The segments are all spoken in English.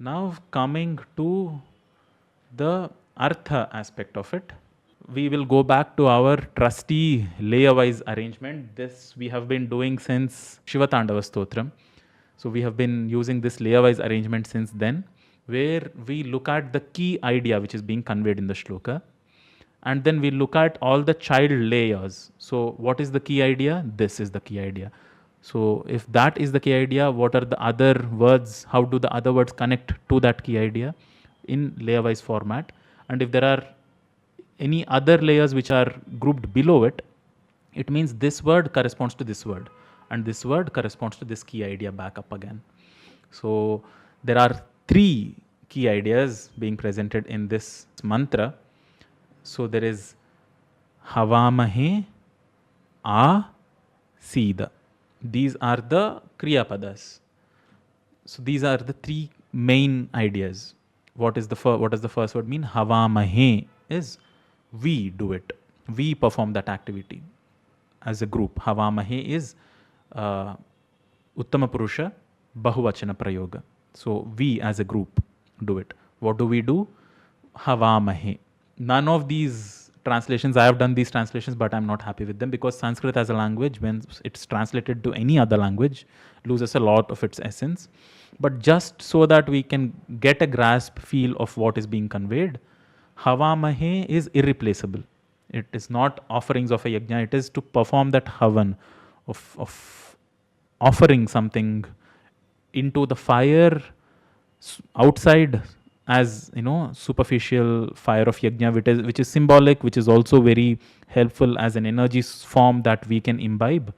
Now coming to the artha aspect of it, we will go back to our trusty layer-wise arrangement. This we have been doing since Shiva Tandava Stotram. So we have been using this layer-wise arrangement since then, where we look at the key idea which is being conveyed in the shloka, and then we look at all the child layers. So what is the key idea? This is the key idea. So if that is the key idea, what are the other words? How do the other words connect to that key idea in layer-wise format? And if there are any other layers which are grouped below it, it means this word corresponds to this word, and this word corresponds to this key idea back up again. So there are three key ideas being presented in this mantra. So there is Havamahe, A, Sida. These are the Kriya Padas. So these are the three main ideas. What does the first word mean? Havamahe is we do it. We perform that activity as a group. Havamahe is Uttama Purusha Bahuvachana Prayoga. So we as a group do it. What do we do? Havamahe. None of these translations, I have done these translations, but I'm not happy with them, because Sanskrit as a language, when it's translated to any other language, loses a lot of its essence. But just so that we can get a grasp, feel of what is being conveyed, Havamahe is irreplaceable. It is not offerings of a yajna, it is to perform that havan of offering something into the fire outside, as superficial fire of yajna, which is symbolic, which is also very helpful as an energy form that we can imbibe.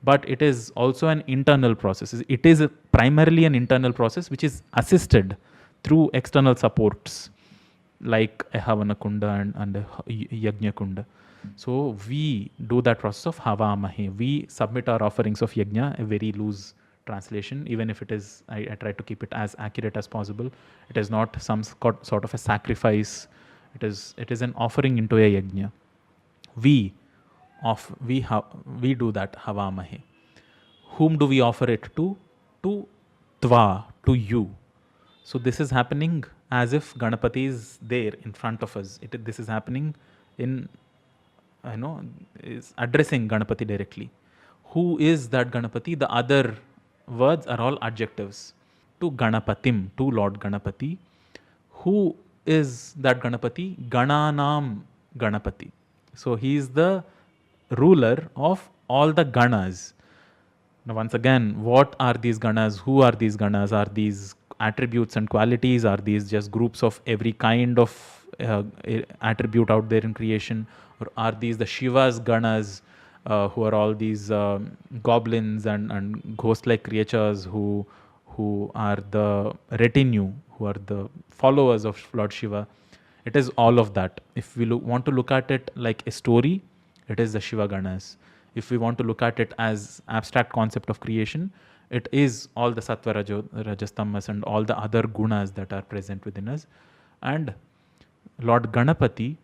But it is also an internal process. It is primarily an internal process which is assisted through external supports like a Havana Kunda and a Yajna Kunda. So we do that process of Havamahe. We submit our offerings of Yajna, a very loose translation, even if it is, I try to keep it as accurate as possible. It is not some sort of a sacrifice. It is an offering into a Yajna. We do that Havamahe. Whom do we offer it to? To Tva, to you. So this is happening as if Ganapati is there in front of us. This is happening in, is addressing Ganapati directly. Who is that Ganapati? The other words are all adjectives. To Ganapatim, to Lord Ganapati. Who is that Ganapati? Gananam Ganapati. So he is the ruler of all the Ganas. Now once again, what are these Ganas? Who are these Ganas? Are these attributes and qualities? Are these just groups of every kind of attribute out there in creation? Or are these the Shiva's Ganas, who are all these goblins and ghost-like creatures who are the retinue, who are the followers of Lord Shiva? It is all of that. If we want to look at it like a story, it is the Shiva Ganas. If we want to look at it as abstract concept of creation, it is all the Sattva, Rajas, Tamas and all the other gunas that are present within us. And Lord Ganapati,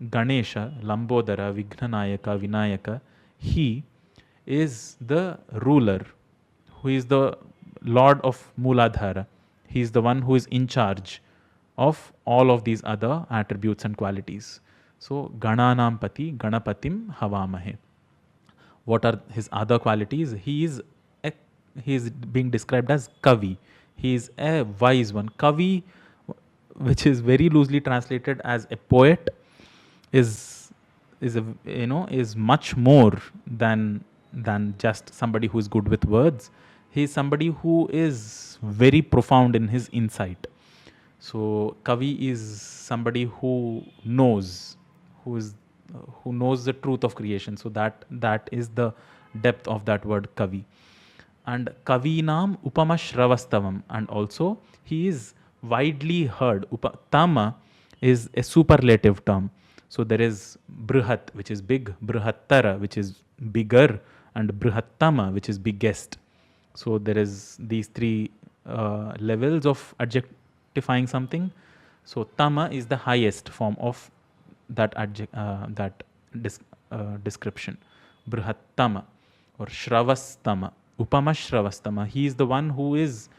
Ganesha, Lambodara, Vighnanayaka, Vinayaka, he is the ruler, who is the Lord of Mooladhara. He is the one who is in charge of all of these other attributes and qualities. So Gananam Pati, Ganapatim Havamahe. What are his other qualities? He is being described as Kavi. He is a wise one. Kavi, which is very loosely translated as a poet, is much more than just somebody who is good with words. He is somebody who is very profound in his insight. So Kavi is somebody who knows, who knows the truth of creation. So that is the depth of that word Kavi. And Kavinam Upama Shravastavam, and also he is widely heard. Tama is a superlative term. So there is Brihat, which is big, Brihattara, which is bigger, and Brihattama, which is biggest. So there is these three levels of adjectifying something. So Tama is the highest form of that description. Brihattama or Shravastama, Upama Shravastama. He is the one who is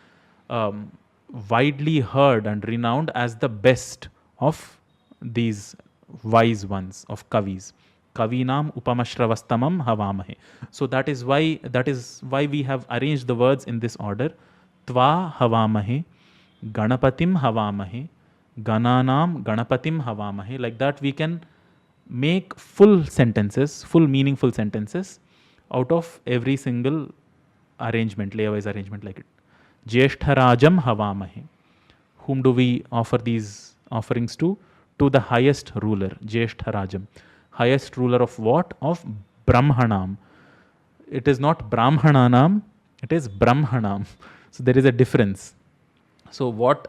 widely heard and renowned as the best of these wise ones, of kavis. Kavinam upamashravastamam havamahe. So that is why we have arranged the words in this order. Tva havamahe, Ganapatim havamahe, Gananam Ganapatim havamahe. Like that, we can make full sentences, full meaningful sentences out of every single arrangement, layer-wise arrangement like it. Jeshtarajam havamahe. Whom do we offer these offerings to? To the highest ruler, Jeshtarajam. Highest ruler of what? Of Brahmanam. It is not Brahmananam, it is Brahmanam. So there is a difference. So what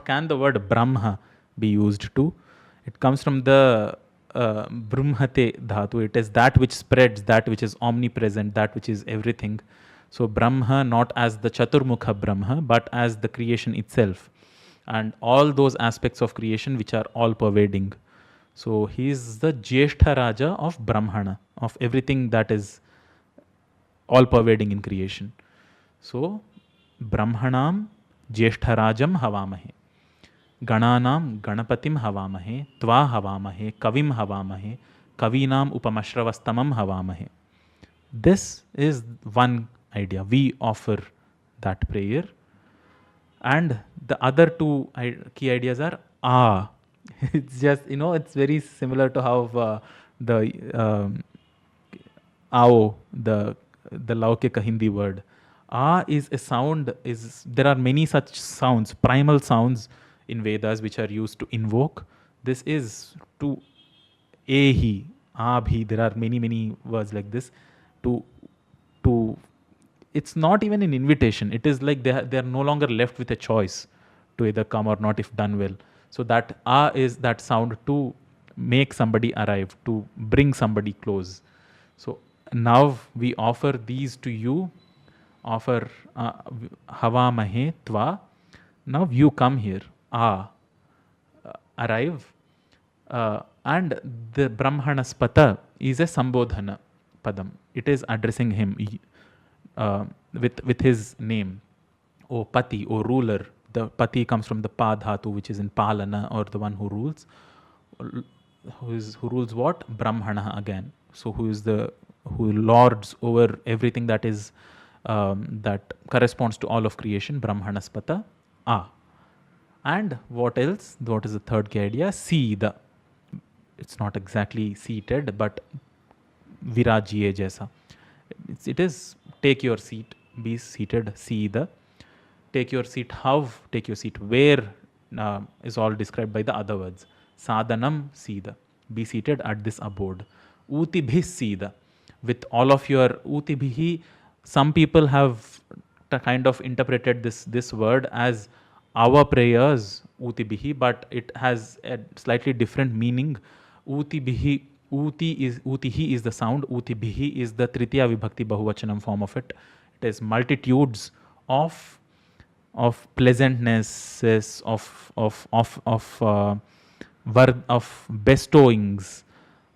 can the word Brahma be used to? It comes from the Brahmate dhatu. It is that which spreads, that which is omnipresent, that which is everything. So Brahma not as the Chaturmukha Brahma, but as the creation itself. And all those aspects of creation which are all pervading. So he is the Jeshta Raja of Brahmana, of everything that is all pervading in creation. So Brahmanam Jeshtarajam havamahe. Gananam Ganapatim havamahe. Tva havamahe. Kavim havamahe. Kavinam upamashravastamam havamahe. This is one idea. We offer that prayer. And the other two key ideas are It's just, it's very similar to how the Ao, the Laukika Hindi word. Is a sound, there are many such sounds, primal sounds in Vedas which are used to invoke. This is to Ehi, Abhi, there are many words like this. To it's not even an invitation. It is like they are no longer left with a choice to either come or not if done well. So that is that sound to make somebody arrive, to bring somebody close. So now we offer these to you. Offer Hava Mahe Tva. Now you come here. Arrive. And the Brahmanaspata is a Sambodhana Padam. It is addressing him with his name. O Pati, O ruler. The Pati comes from the Pa Dhatu, which is in Palana, or the one who rules. Who rules what? Brahmana again. So who lords over everything that is that corresponds to all of creation, Brahmanaspata, And what else? What is the third key idea? Sida. It's not exactly seated, but Virajiye jaisa. It is take your seat, be seated, Sida. Take your seat how? Take your seat where is all described by the other words. Sadhanam Sida. Be seated at this abode. Utibhi Sida. With all of your Utibhi, some people have kind of interpreted this word as our prayers, Utibihi, but it has a slightly different meaning. Utibihi, Utihi is the sound, Utibihi is the Tritiya Vibhakti Bahuvachanam form of it. It is multitudes of pleasantnesses, of bestowings.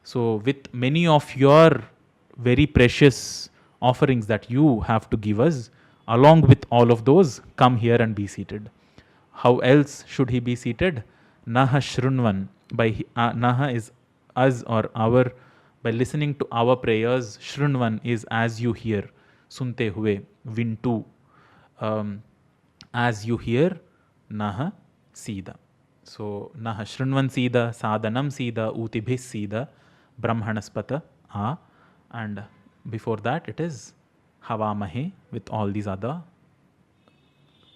So with many of your very precious offerings that you have to give us, along with all of those, come here and be seated. How else should he be seated? Naha Shrunvan. By Naha is us or our. By listening to our prayers, Shrunvan is as you hear. Sunte hue, vintu. As you hear, Naha Sida. So Naha Shrunvan Sida, Sadhanam Sida, Utibhis Sida, Brahmanaspata and before that it is Havamahe with all these other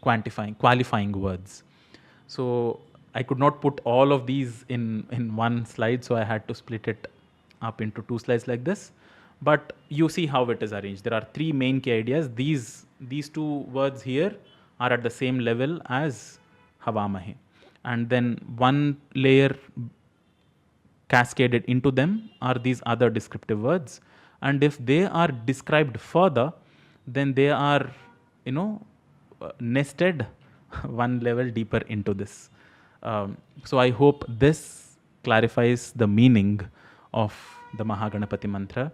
qualifying words. So I could not put all of these in one slide, so I had to split it up into two slides like this. But you see how it is arranged. There are three main key ideas. These two words here are at the same level as Havamahe. And then one layer cascaded into them are these other descriptive words. And if they are described further, then they are, nested one level deeper into this. So I hope this clarifies the meaning of the Mahaganapati mantra.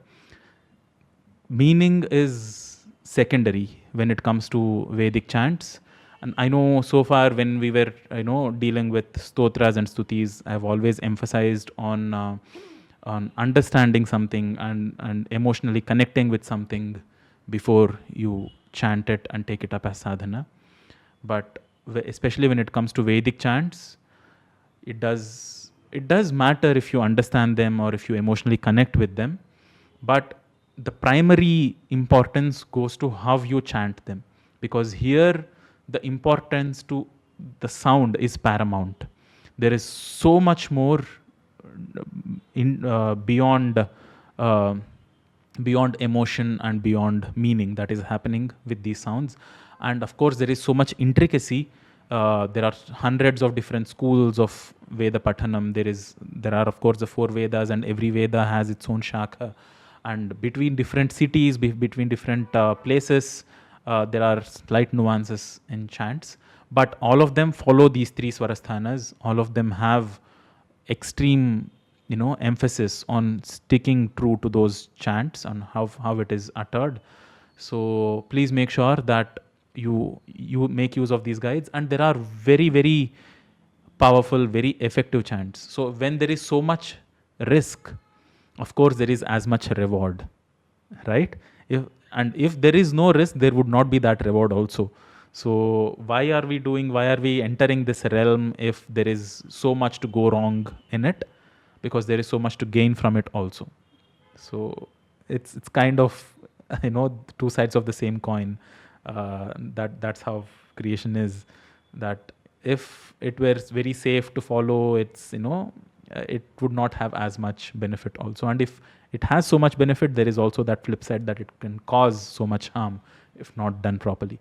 Meaning is secondary when it comes to Vedic chants, And I know so far when we were, dealing with stotras and stutis, I've always emphasized on understanding something and emotionally connecting with something before you chant it and take it up as sadhana. But especially when it comes to Vedic chants, it does matter if you understand them or if you emotionally connect with them, but the primary importance goes to how you chant them, because here the importance to the sound is paramount. There is so much more in uh, beyond emotion and beyond meaning that is happening with these sounds. And of course there is so much intricacy. There are hundreds of different schools of Veda Pathanam. There are of course the four Vedas, and every Veda has its own shakha. And between different cities, between different places, there are slight nuances in chants. But all of them follow these three swarasthanas. All of them have extreme, emphasis on sticking true to those chants and how it is uttered. So please make sure that you make use of these guides. And there are very, very powerful, very effective chants. So when there is so much risk, of course there is as much reward, right? If there is no risk, there would not be that reward also. So why are we entering this realm if there is so much to go wrong in it? Because there is so much to gain from it also. So it's kind of two sides of the same coin. That's how creation is. That if it were very safe to follow, it would not have as much benefit also. And if it has so much benefit, there is also that flip side that it can cause so much harm if not done properly.